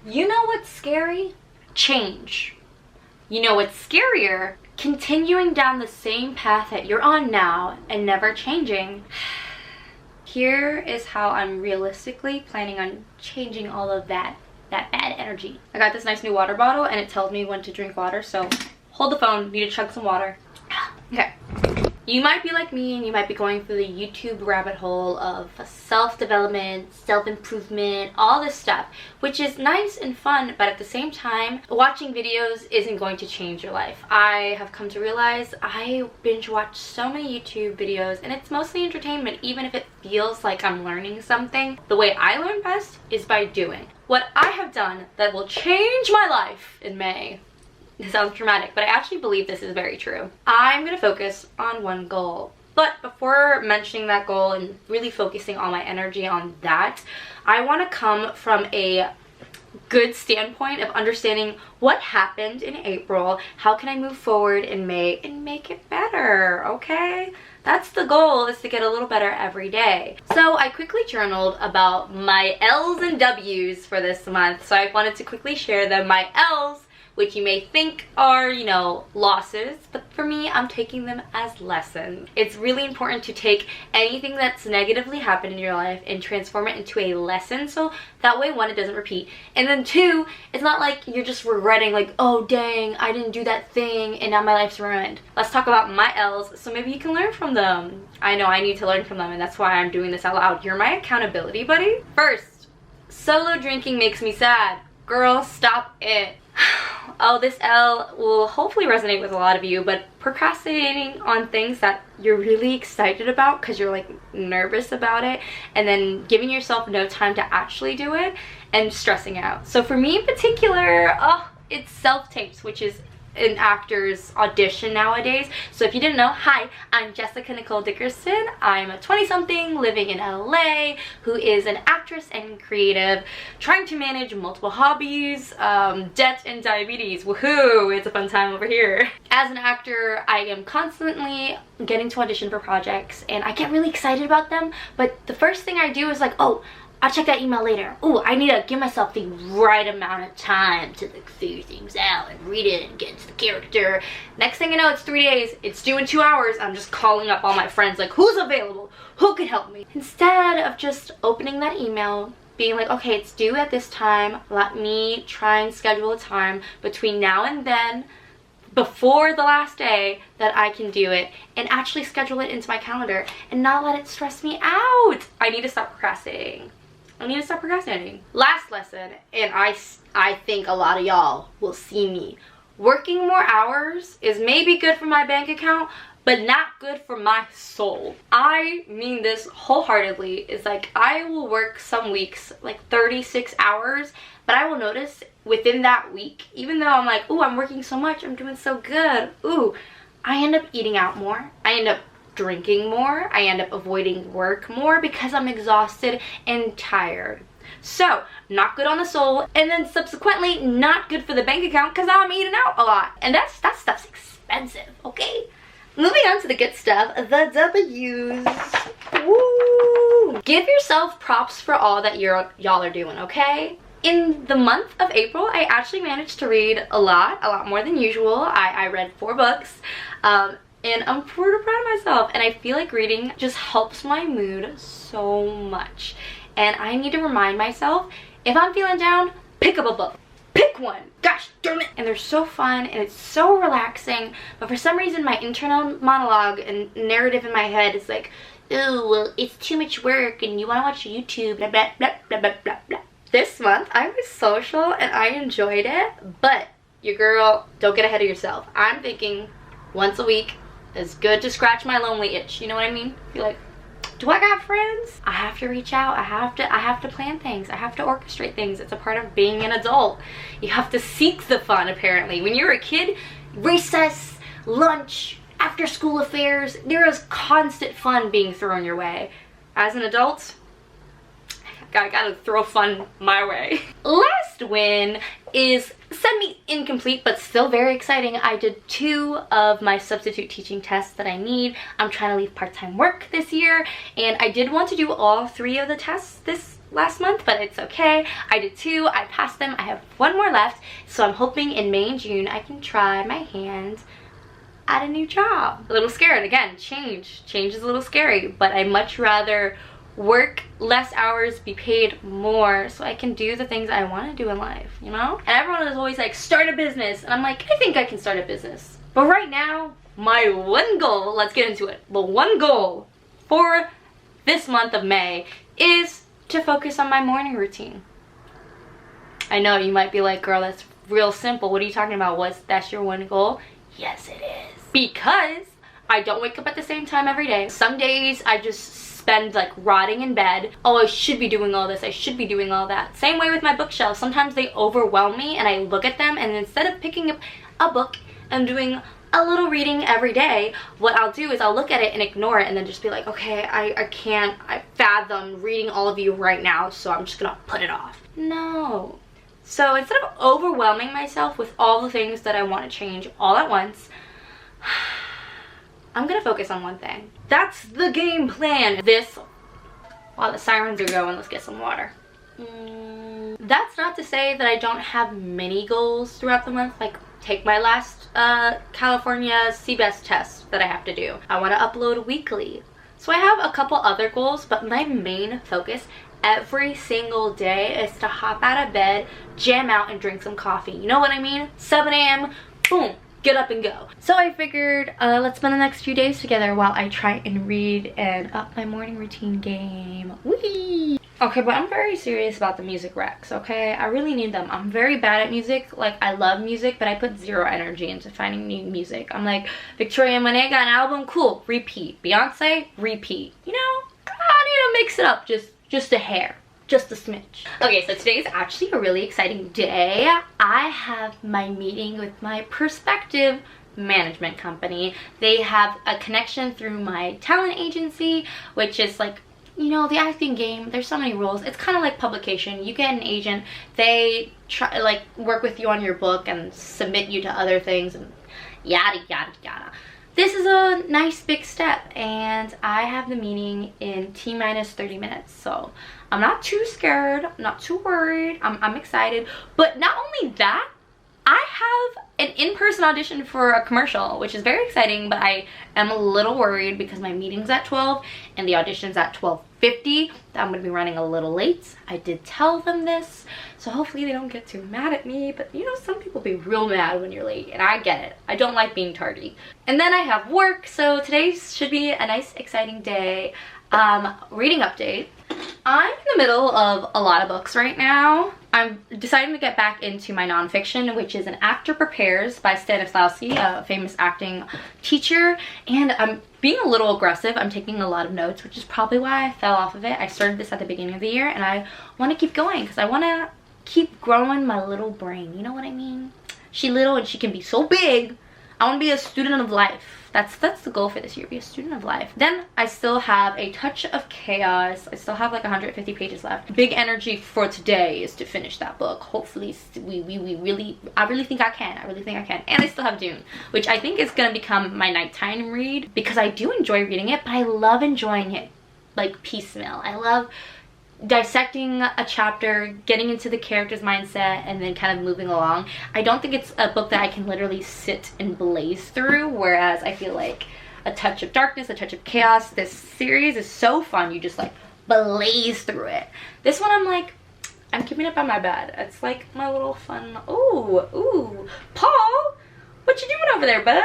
You know what's scary? Change. You know what's scarier? Continuing down the same path that you're on now and never changing. Here is how I'm realistically planning on changing all of that bad energy. I got this nice new water bottle and it tells me when to drink water, so hold the phone, need to chug some water. Okay. You might be like me and you might be going through the YouTube rabbit hole of self-development, self-improvement, all this stuff, which is nice and fun, but at the same time, watching videos isn't going to change your life. I have come to realize I binge watch so many YouTube videos and it's mostly entertainment, even if it feels like I'm learning something. The way I learn best is by doing. What I have done that will change my life in May. It sounds dramatic, but I actually believe this is very true. I'm gonna focus on one goal. But before mentioning that goal and really focusing all my energy on that, I want to come from a good standpoint of understanding what happened in April, how can I move forward in May and make it better, okay? That's the goal, is to get a little better every day. So I quickly journaled about my L's and W's for this month, so I wanted to quickly share them. My L's, which you may think are, you know, losses, but for me, I'm taking them as lessons. It's really important to take anything that's negatively happened in your life and transform it into a lesson, so that way, one, it doesn't repeat, and then two, it's not like you're just regretting, like, oh dang, I didn't do that thing and now my life's ruined. Let's talk about my L's so maybe you can learn from them. I know I need to learn from them, and that's why I'm doing this out loud. You're my accountability buddy. First, solo drinking makes me sad. Girl, stop it. Oh, this L will hopefully resonate with a lot of you, but procrastinating on things that you're really excited about because you're like nervous about it, and then giving yourself no time to actually do it and stressing out. So for me in particular, it's self-tapes, which is an actor's audition nowadays. So if you didn't know, hi, I'm Jessica Nicole Dickerson. I'm a 20-something living in LA who is an actress and creative, trying to manage multiple hobbies, debt and diabetes. Woohoo, it's a fun time over here. As an actor, I am constantly getting to audition for projects and I get really excited about them, but the first thing I do is like, oh, I'll check that email later. Ooh, I need to give myself the right amount of time to like figure things out and read it and get into the character. Next thing you know, it's 3 days, it's due in 2 hours. I'm just calling up all my friends like, who's available? Who can help me? Instead of just opening that email, being like, okay, it's due at this time. Let me try and schedule a time between now and then, before the last day, that I can do it and actually schedule it into my calendar and not let it stress me out. I need to stop procrastinating. I need to stop procrastinating. Last lesson, and I think a lot of y'all will see me. Working more hours is maybe good for my bank account, but not good for my soul. I mean this wholeheartedly. It's like I will work some weeks like 36 hours, but I will notice within that week, even though I'm like, ooh, I'm working so much, I'm doing so good, ooh, I end up eating out more. I end up drinking more. I end up avoiding work more because I'm exhausted and tired. So, not good on the soul, and then subsequently not good for the bank account because now I'm eating out a lot. And that stuff's expensive, okay? Moving on to the good stuff, the W's. Woo! Give yourself props for all that y'all are doing, okay? In the month of April, I actually managed to read a lot more than usual. I read 4 books. And I'm pretty proud of myself, and I feel like reading just helps my mood so much. And I need to remind myself, if I'm feeling down, pick up a book. Pick one. Gosh darn it. And they're so fun and it's so relaxing, but for some reason my internal monologue and narrative in my head is like, ooh, well, it's too much work and you want to watch YouTube, blah, blah, blah, blah, blah, blah, blah. This month I was social and I enjoyed it, but your girl, don't get ahead of yourself. I'm thinking once a week is good to scratch my lonely itch. You know what I mean? You're like, do I got friends? I have to reach out. I have to plan things. I have to orchestrate things. It's a part of being an adult. You have to seek the fun, apparently. When you're a kid, recess, lunch, after school affairs, there is constant fun being thrown your way. As an adult, I gotta throw fun my way. Last win is semi-incomplete, but still very exciting. I did 2 of my substitute teaching tests that I need. I'm trying to leave part-time work this year, and I did want to do all 3 of the tests last month, but it's okay. I did 2, I passed them, I have 1 more left, so I'm hoping in May and June I can try my hand at a new job. A little scared, again, change is a little scary, but I much rather work less hours, be paid more, so I can do the things I want to do in life, you know? And everyone is always like, start a business, and I'm like, I think I can start a business. But right now, my one goal, let's get into it. The one goal for this month of May is to focus on my morning routine. I know you might be like, girl, that's real simple. What are you talking about? That's your one goal? Yes, it is. Because I don't wake up at the same time every day. Some days I just spend like rotting in bed. Oh, I should be doing all this, I should be doing all that. Same way with my bookshelf. Sometimes they overwhelm me and I look at them, and instead of picking up a book and doing a little reading every day, what I'll do is I'll look at it and ignore it and then just be like, okay, I can't fathom reading all of you right now, so I'm just gonna put it off. No. So instead of overwhelming myself with all the things that I want to change all at once, I'm gonna focus on one thing. That's the game plan. While the sirens are going, let's get some water. That's not to say that I don't have many goals throughout the month, like take my last California CBEST test that I have to do. I want to upload weekly. So I have a couple other goals, but my main focus every single day is to hop out of bed, jam out, and drink some coffee. You know what I mean? 7 a.m., boom, get up and go. So I figured let's spend the next few days together while I try and read and up my morning routine game. Whee! Okay, but I'm very serious about the music recs, okay? I really need them. I'm very bad at music. Like, I love music, but I put 0 energy into finding new music. I'm like, Victoria Monet got an album, cool, repeat. Beyonce, repeat. You know, I need to mix it up just a hair. Just a smidge. Okay, so today is actually a really exciting day. I have my meeting with my prospective management company. They have a connection through my talent agency, which is like, you know, the acting game, there's so many rules. It's kind of like publication. You get an agent, they try like work with you on your book and submit you to other things and yada yada yada. This is a nice big step, and I have the meeting in T-minus 30 minutes, so I'm not too scared, I'm not too worried, I'm excited. But not only that, I have an in-person audition for a commercial, which is very exciting, but I am a little worried because my meeting's at 12 and the audition's at 12:50. I'm gonna be running a little late. I did tell them this, so hopefully they don't get too mad at me, but you know, some people be real mad when you're late, and I get it. I don't like being tardy. And then I have work, so today should be a nice, exciting day. Reading update. I'm in the middle of a lot of books right now. I'm deciding to get back into my nonfiction, which is An Actor Prepares by Stanislavski, a famous acting teacher. And I'm being a little aggressive. I'm taking a lot of notes, which is probably why I fell off of it. I started this at the beginning of the year, and I want to keep going because I want to keep growing my little brain. You know what I mean? She's little and she can be so big. I want to be a student of life. That's the goal for this year, be a student of life. Then I still have A Touch of Chaos. I still have like 150 pages left. Big energy for today is to finish that book. Hopefully I really think I can. And I still have Dune, which I think is gonna become my nighttime read because I do enjoy reading it, but I love enjoying it like piecemeal. I love dissecting a chapter, getting into the character's mindset, and then kind of moving along. I don't think it's a book that I can literally sit and blaze through, whereas I feel like A Touch of Darkness, A Touch of Chaos, this series is so fun. You just like blaze through it. This one I'm like, I'm keeping it by my bed. It's like my little fun, ooh, Paul, what you doing over there, bud?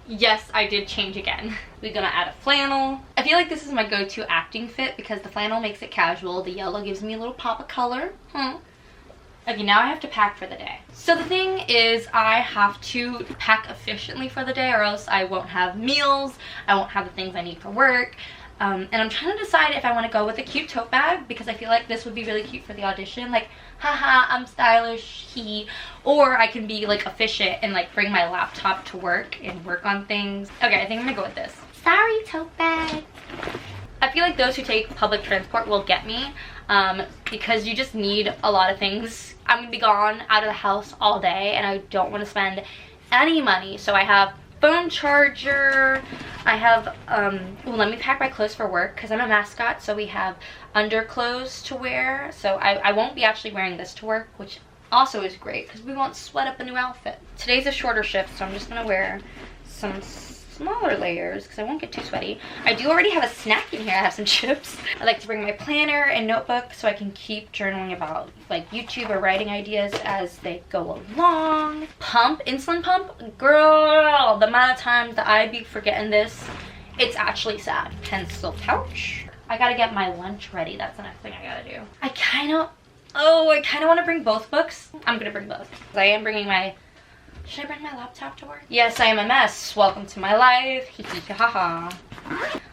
Yes, I did change again. We're gonna add a flannel. I feel like this is my go-to acting fit because the flannel makes it casual. The yellow gives me a little pop of color. Okay, now I have to pack for the day. So the thing is, I have to pack efficiently for the day or else I won't have meals. I won't have the things I need for work. And I'm trying to decide if I want to go with a cute tote bag because I feel like this would be really cute for the audition. Like, haha, I'm stylish, or I can be like efficient and like bring my laptop to work and work on things. Okay, I think I'm gonna go with this. Sorry, tote bag. I feel like those who take public transport will get me because you just need a lot of things. I'm gonna be gone out of the house all day and I don't want to spend any money, so I have phone charger. I have, well, let me pack my clothes for work because I'm a mascot, so we have underclothes to wear. So I won't be actually wearing this to work, which also is great because we won't sweat up a new outfit. Today's a shorter shift, so I'm just gonna wear some smaller layers because I won't get too sweaty. I do already have a snack in here. I have some chips. I like to bring my planner and notebook so I can keep journaling about like YouTube or writing ideas as they go along. Pump, insulin pump, girl, the amount of times that I be forgetting this, it's actually sad. Pencil pouch. I gotta get my lunch ready. That's the next thing I gotta do. I kind of want to bring both books. I'm gonna bring both. I am bringing my, should I bring my laptop to work? Yes, I am a mess. Welcome to my life. Hee hee ha ha.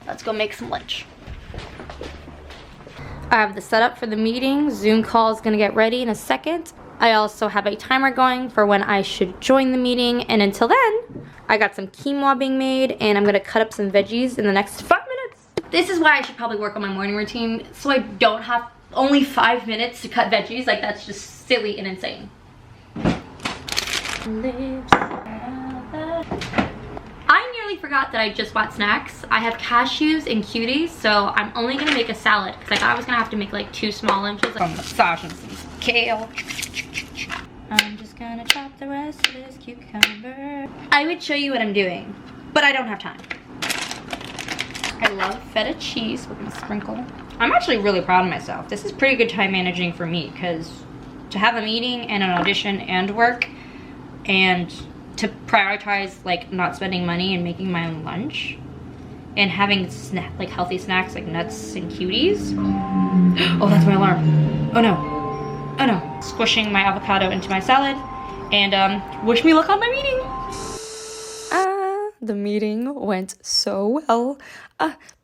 Let's go make some lunch. I have the setup for the meeting. Zoom call is gonna get ready in a second. I also have a timer going for when I should join the meeting. And until then, I got some quinoa being made and I'm gonna cut up some veggies in the next 5 minutes. This is why I should probably work on my morning routine so I don't have only 5 minutes to cut veggies. Like, that's just silly and insane. I nearly forgot that I just bought snacks. I have cashews and cuties, so I'm only gonna make a salad because I thought I was gonna have to make like 2 small lunches. I'm massaging some kale. I'm just gonna chop the rest of this cucumber. I would show you what I'm doing, but I don't have time. I love feta cheese with a sprinkle. I'm actually really proud of myself. This is pretty good time managing for me because to have a meeting and an audition and work and to prioritize like not spending money and making my own lunch and having like healthy snacks like nuts and cuties. Oh, that's my alarm. Oh no. Oh no. Squishing my avocado into my salad and wish me luck on my meeting. The meeting went so well,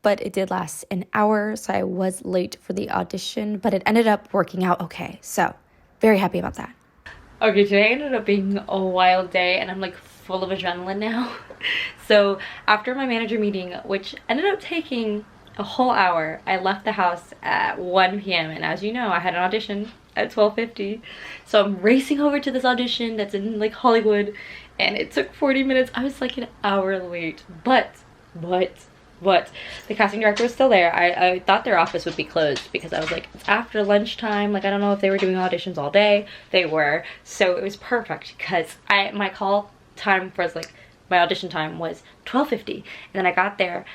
but it did last an hour, so I was late for the audition, but it ended up working out okay, so very happy about that. Okay, today ended up being a wild day, and I'm like full of adrenaline now. So after my manager meeting, which ended up taking a whole hour, I left the house at 1 p.m. and as you know, I had an audition at 12:50, so I'm racing over to this audition that's in like Hollywood, and it took 40 minutes. I was like an hour late, but the casting director was still there. I thought their office would be closed because I was like, it's after lunchtime. Like, I don't know if they were doing auditions all day. They were, so it was perfect because my call time was like, my audition time was 12:50, and then I got there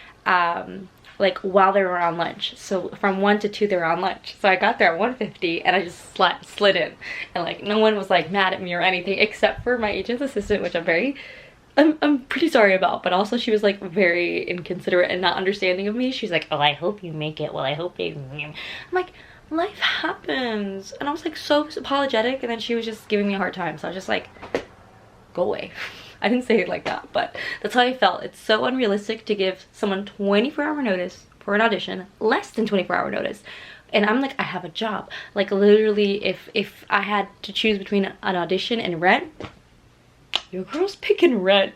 like while they were on lunch. So from 1 to 2 they were on lunch. So I got there at 1:50 and I just slid in, and like no one was like mad at me or anything except for my agent's assistant, which I'm pretty sorry about, but also she was like very inconsiderate and not understanding of me. She's like, oh, I hope you make it. Well, I hope you. I'm like, life happens. And I was like so apologetic, and then she was just giving me a hard time. So I was just like, go away. I didn't say it like that, but that's how I felt. It's so unrealistic to give someone 24-hour notice for an audition, less than 24-hour notice. And I'm like, I have a job. Like literally, if I had to choose between an audition and rent, your girl's picking rent.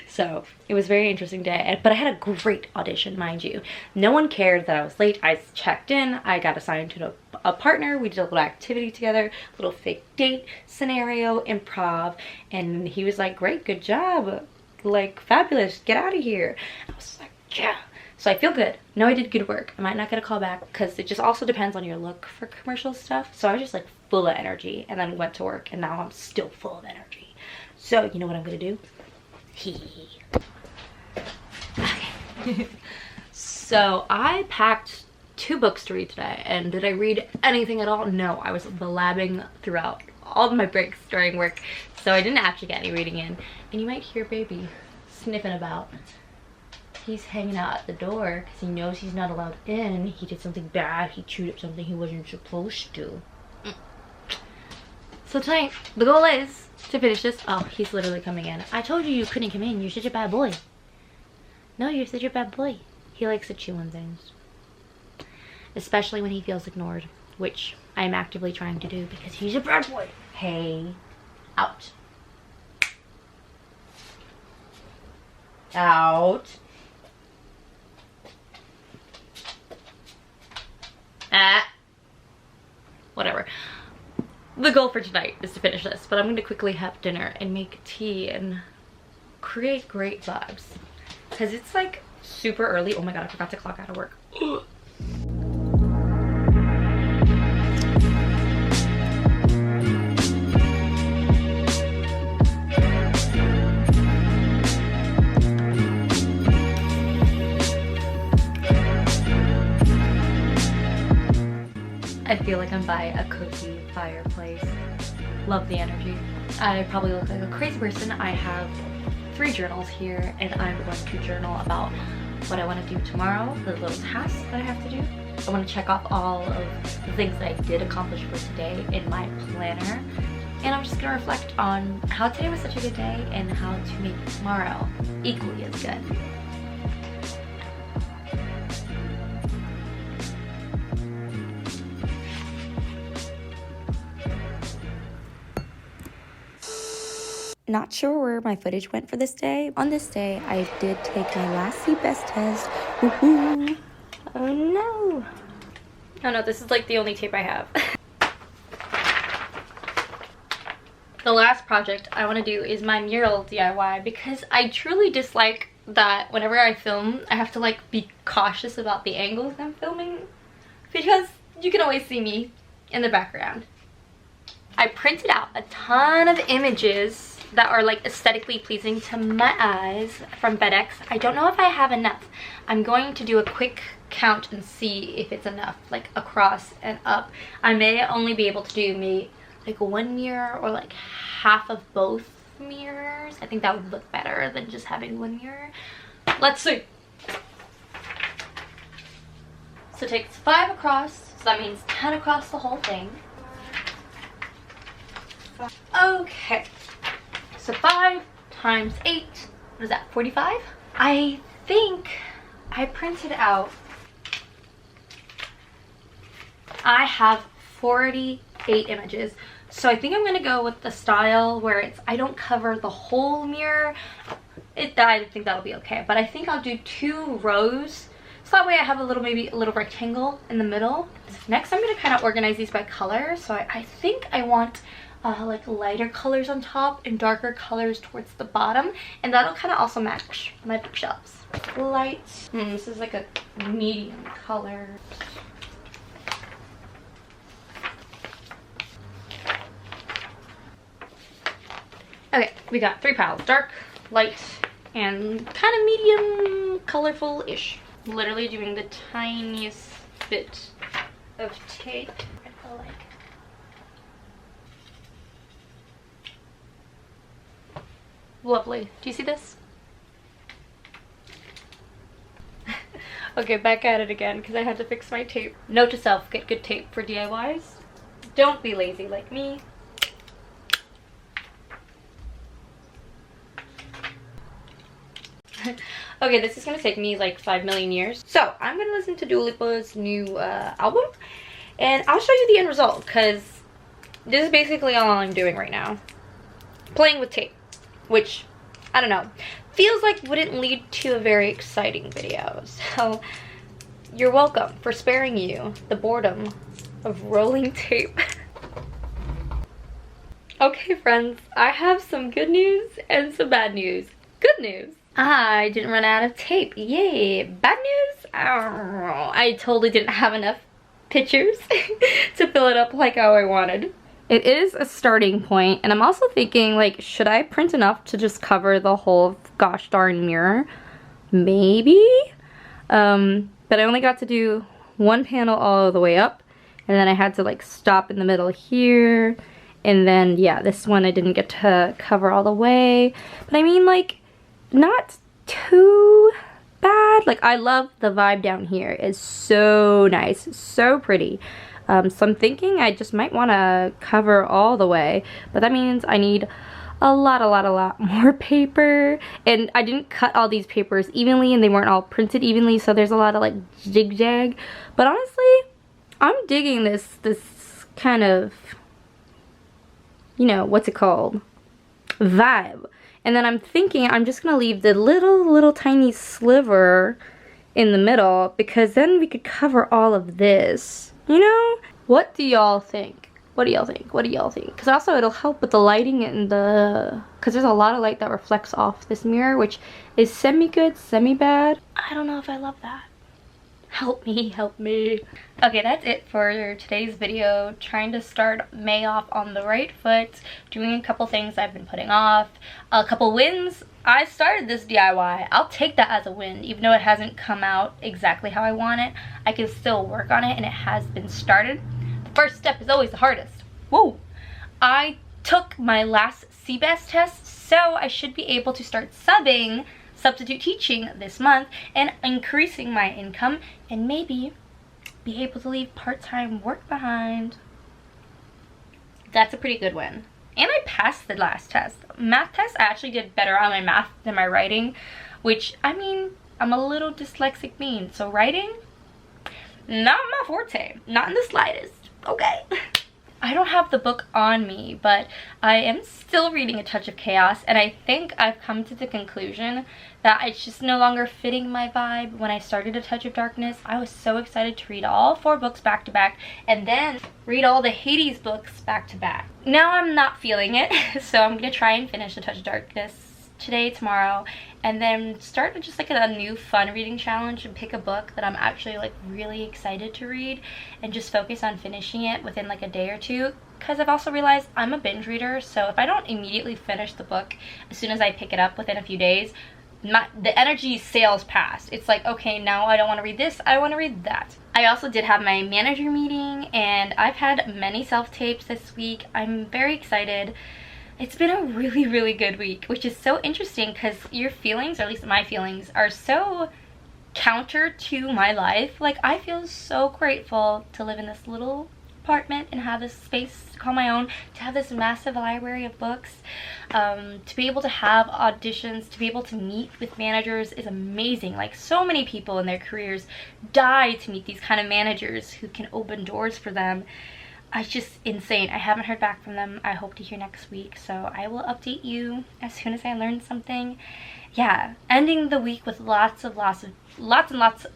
So it was a very interesting day, but I had a great audition, mind you. No one cared that I was late. I checked in, I got assigned to a partner, we did a little activity together, little fake date scenario, improv, and he was like, great, good job, like fabulous, get out of here. I was like, yeah. So I feel good. No, I did good work. I might not get a call back because it just also depends on your look for commercial stuff. So I was just like full of energy and then went to work, and now I'm still full of energy. So, you know what I'm gonna do? Okay. So, I packed 2 books to read today, and did I read anything at all? No, I was blabbing throughout all of my breaks during work, so I didn't actually get any reading in. And you might hear baby sniffing about. He's hanging out at the door because he knows he's not allowed in. He did something bad. He chewed up something he wasn't supposed to. So tonight, the goal is to finish this. Oh, he's literally coming in. I told you couldn't come in. You're such a bad boy. No, you're such a bad boy. He likes to chew on things. Especially when he feels ignored, which I am actively trying to do because he's a bad boy. Hey, out. Out. Whatever. The goal for tonight is to finish this, but I'm going to quickly have dinner and make tea and create great vibes. Because it's like super early. Oh my god, I forgot to clock out of work. I feel like I'm by a cozy fireplace. Love the energy. I probably look like a crazy person. I have 3 journals here, and I'm going to journal about what I want to do tomorrow, the little tasks that I have to do. I want to check off all of the things that I did accomplish for today in my planner. And I'm just going to reflect on how today was such a good day and how to make tomorrow equally as good. Not sure where my footage went for this day. On this day, I did take my last seat best test. Woohoo! Oh no! Oh no, this is like the only tape I have. The last project I want to do is my mural DIY because I truly dislike that whenever I film, I have to like be cautious about the angles I'm filming because you can always see me in the background. I printed out a ton of images that are like aesthetically pleasing to my eyes from FedEx. I don't know if I have enough. I'm going to do a quick count and see if it's enough, like across and up. I may only be able to do maybe like 1 mirror or like half of both mirrors. I think that would look better than just having 1 mirror. Let's see. So it takes 5 across, so that means 10 across the whole thing. Okay, so 5 times 8, what is that, 45? I think I printed out, I have 48 images. So I think I'm gonna go with the style where it's, I don't cover the whole mirror. I think that'll be okay, but I think I'll do 2 rows. So that way I have a little, maybe a little rectangle in the middle. Next I'm gonna kind of organize these by color. So I think I want like lighter colors on top and darker colors towards the bottom, and that'll kind of also match my bookshelves. Light, this is like a medium color. Okay, we got 3 piles, dark, light, and kind of medium colorful-ish. Literally doing the tiniest bit of tape. I like. Lovely. Do you see this? Okay, back at it again because I had to fix my tape. Note to self, get good tape for DIYs. Don't be lazy like me. Okay, this is gonna take me like 5 million years. So I'm gonna listen to Dua Lipa's new album, and I'll show you the end result because this is basically all I'm doing right now. Playing with tape. Which, I don't know, feels like wouldn't lead to a very exciting video. So, you're welcome for sparing you the boredom of rolling tape. Okay, friends, I have some good news and some bad news. Good news. I didn't run out of tape. Yay. Bad news? I totally didn't have enough pictures to fill it up like how I wanted. It is a starting point, and I'm also thinking, like, should I print enough to just cover the whole gosh darn mirror? Maybe? But I only got to do 1 panel all the way up, and then I had to, like, stop in the middle here, and then, yeah, this one I didn't get to cover all the way. But I mean, like, not too bad. Like, I love the vibe down here. It's so nice, so pretty. So I'm thinking I just might want to cover all the way, but that means I need a lot more paper, and I didn't cut all these papers evenly and they weren't all printed evenly, so there's a lot of like zigzag. But honestly, I'm digging this kind of, you know, what's it called, vibe. And then I'm thinking I'm just gonna leave the little tiny sliver in the middle, because then we could cover all of this. You know? What do y'all think? What do y'all think? What do y'all think? Because also it'll help with the lighting and because there's a lot of light that reflects off this mirror, which is semi-good, semi-bad. I don't know if I love that. Help me, help me. Okay, that's it for today's video. Trying to start May off on the right foot, doing a couple things I've been putting off, a couple wins. I started this DIY. I'll take that as a win, even though it hasn't come out exactly how I want it. I can still work on it, and it has been started. The first step is always the hardest. Woo! I took my last CBEST test, so I should be able to start substitute teaching this month and increasing my income, and maybe be able to leave part-time work behind. That's a pretty good win. And I passed the last test. Math test, I actually did better on my math than my writing, which, I mean, I'm a little dyslexic being, so writing, not my forte, not in the slightest, okay? I don't have the book on me, but I am still reading A Touch of Chaos, and I think I've come to the conclusion that it's just no longer fitting my vibe. When I started A Touch of Darkness, I was so excited to read all 4 books back to back, and then read all the Hades books back to back. Now I'm not feeling it, so I'm gonna try and finish A Touch of Darkness today, tomorrow, and then start just like a new fun reading challenge and pick a book that I'm actually like really excited to read and just focus on finishing it within like a day or two, because I've also realized I'm a binge reader, so if I don't immediately finish the book as soon as I pick it up within a few days, the energy sails past. It's like, okay, now I don't want to read this, I want to read that. I also did have my manager meeting, and I've had many self-tapes this week. I'm very excited. It's been a really, really good week, which is so interesting because your feelings, or at least my feelings, are so counter to my life. Like, I feel so grateful to live in this little apartment and have this space to call my own, to have this massive library of books, to be able to have auditions, to be able to meet with managers is amazing. Like, so many people in their careers die to meet these kind of managers who can open doors for them. It's just insane. I haven't heard back from them. I hope to hear next week, so I will update you as soon as I learn something. Yeah, ending the week with lots and lots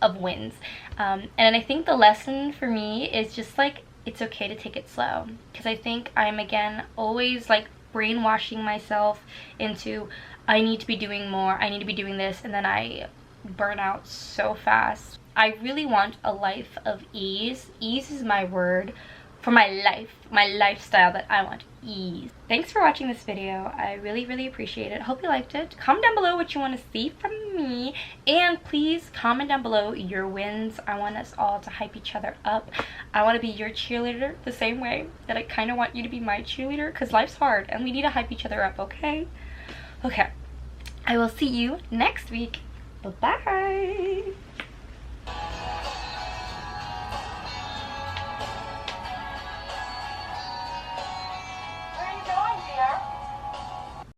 of wins. And I think the lesson for me is just like, it's okay to take it slow, because I think I'm again always like brainwashing myself into I need to be doing more, I need to be doing this, and then I burn out so fast. I really want a life of ease. Ease is my word for my life, my lifestyle, that I want ease. Thanks for watching this video. I really, really appreciate it. Hope you liked it. Comment down below what you want to see from me, and please comment down below your wins. I want us all to hype each other up. I want to be your cheerleader the same way that I kind of want you to be my cheerleader, because life's hard and we need to hype each other up, okay? Okay, I will see you next week. Bye-bye.